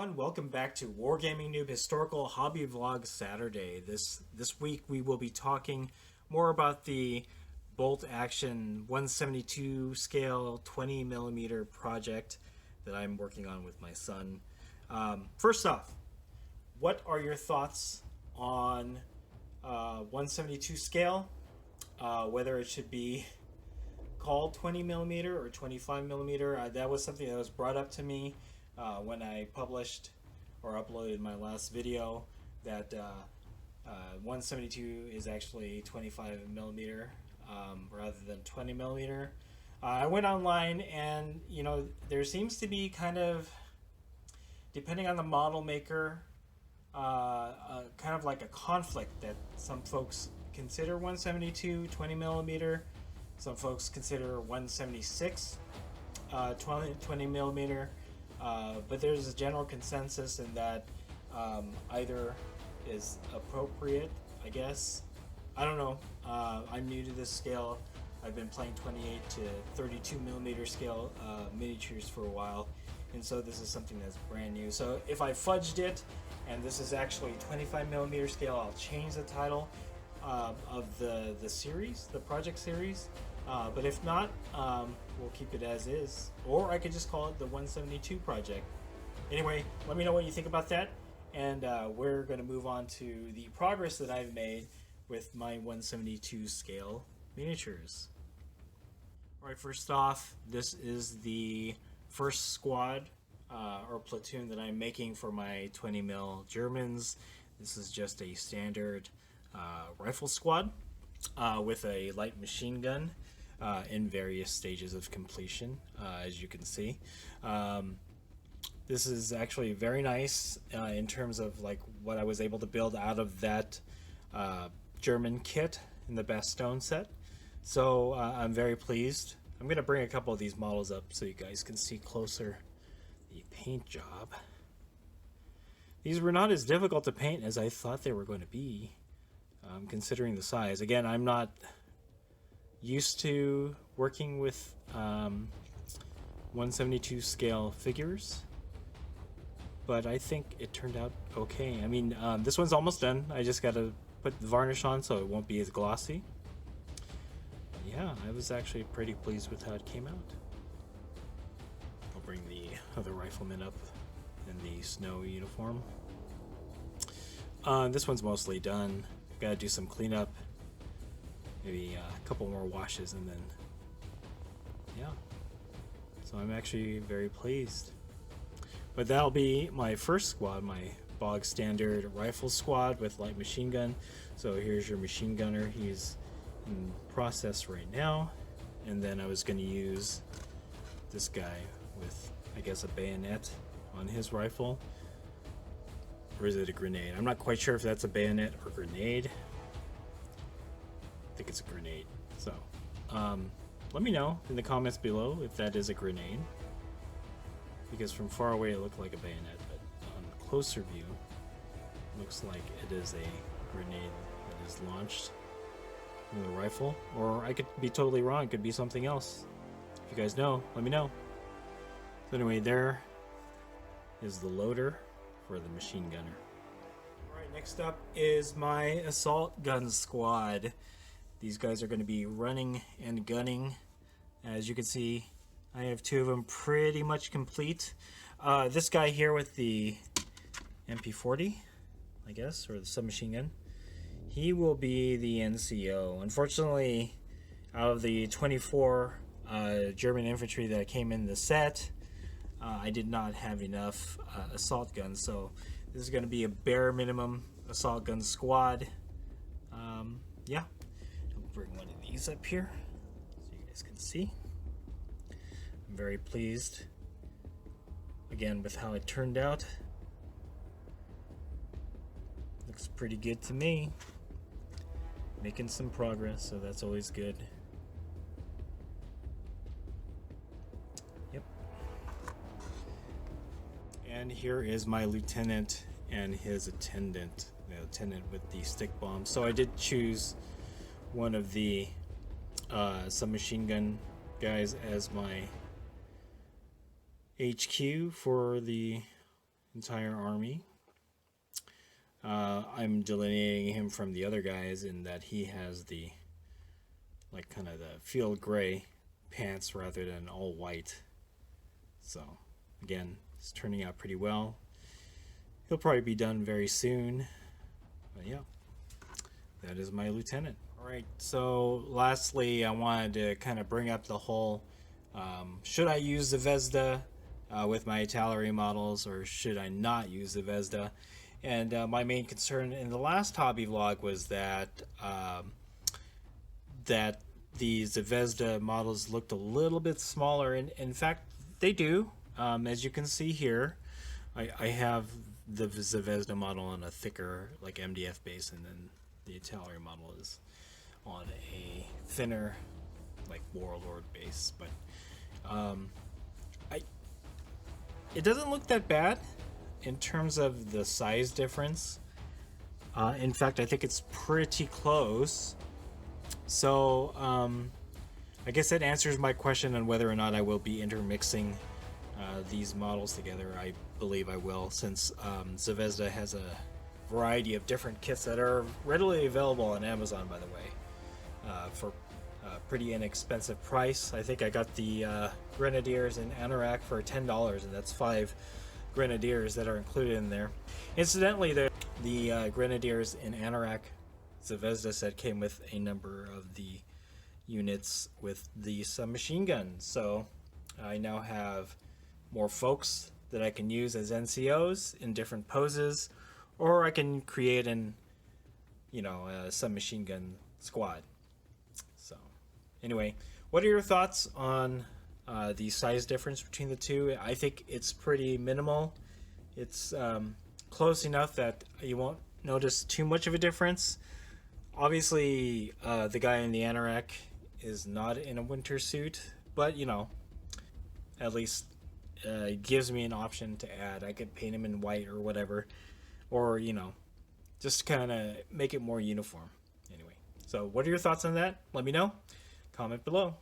everyone, welcome back to WarGamingNewb Historical Hobby Vlog Saturday. This week we will be talking more about the bolt action 172 scale 20mm project that I'm working on with my son. First off, what are your thoughts on 172 scale? Whether it should be called 20mm or 25mm? That was something that was brought up to me when I published or uploaded my last video, that 172 is actually 25mm rather than 20mm. I went online and there seems to be kind of, depending on the model maker, kind of like a conflict that some folks consider 172 20mm, some folks consider 176 20mm. But there's a general consensus in that either is appropriate, I guess. I don't know. I'm new to this scale. I've been playing 28 to 32mm scale miniatures for a while, and so this is something that's brand new. So if I fudged it and this is actually 25mm scale, I'll change the title of the series, the project series. But if not, we'll keep it as is. Or I could just call it the 172 project. Anyway, let me know what you think about that. And we're going to move on to the progress that I've made with my 172 scale miniatures. Alright, first off, this is the first squad or platoon that I'm making for my 20mm Germans. This is just a standard rifle squad with a light machine gun. In various stages of completion, as you can see. This is actually very nice in terms of like what I was able to build out of that German kit in the Bastogne set. So I'm very pleased. I'm going to bring a couple of these models up so you guys can see closer the paint job. These were not as difficult to paint as I thought they were going to be, considering the size. Again, I'm not used to working with 172 scale figures, but I think it turned out okay. I mean, this one's almost done. I just got to put the varnish on so it won't be as glossy. Yeah, I was actually pretty pleased with how it came out. I'll bring the other rifleman up in the snow uniform. This one's mostly done. Gotta do some cleanup. Maybe a couple more washes, and then yeah, so I'm actually very pleased. But that'll be my first squad, my bog standard rifle squad with light machine gun. So here's your machine gunner. He's in process right now, and then I was going to use this guy with, I guess, a bayonet on his rifle. Or is it a grenade? I'm not quite sure if that's a bayonet or grenade. I think it's a grenade. So let me know in the comments below if that is a grenade, because from far away it looked like a bayonet, but on closer view it looks like it is a grenade that is launched from the rifle. Or I could be totally wrong. It could be something else. If you guys know, let me know. So anyway, there is the loader for the machine gunner. Alright, next up is my assault gun squad. These guys are going to be running and gunning. As you can see, I have two of them pretty much complete. This guy here with the MP40, I guess, or the submachine gun, he will be the NCO. Unfortunately, out of the 24 German infantry that came in the set, I did not have enough assault guns, so this is going to be a bare minimum assault gun squad. Yeah. Bring one of these up here so you guys can see. I'm very pleased again with how it turned out. Looks pretty good to me. Making some progress, so that's always good. Yep. And here is my lieutenant and his attendant, the attendant with the stick bomb. So I did choose one of the submachine gun guys as my HQ for the entire army. I'm delineating him from the other guys in that he has the, like, kind of the field gray pants rather than all white. So again, it's turning out pretty well. He'll probably be done very soon. But yeah, that is my lieutenant. Alright, so lastly, I wanted to kind of bring up the whole, should I use Zavezda with my Italeri models, or should I not use Zavezda? And my main concern in the last hobby vlog was that that the Zavezda models looked a little bit smaller. And in fact, they do. As you can see here, I have the Zavezda model on a thicker, like, MDF base, and then the Italeri model is on a thinner, like, Warlord base. But it doesn't look that bad in terms of the size difference. In fact, I think it's pretty close. So I guess that answers my question on whether or not I will be intermixing these models together. I believe I will, since Zavezda has a variety of different kits that are readily available on Amazon, by the way, for a pretty inexpensive price. I think I got the Grenadiers in Anorak for $10, and that's 5 Grenadiers that are included in there. Incidentally, the Grenadiers in Anorak, Zavezda said, came with a number of the units with the submachine gun. So I now have more folks that I can use as NCOs in different poses, or I can create a submachine gun squad. So anyway, what are your thoughts on the size difference between the two? I think it's pretty minimal. It's close enough that you won't notice too much of a difference. Obviously, the guy in the Anorak is not in a winter suit, but at least it gives me an option to add. I could paint him in white or whatever, or just kind of make it more uniform. Anyway, so what are your thoughts on that? Let me know. Comment below.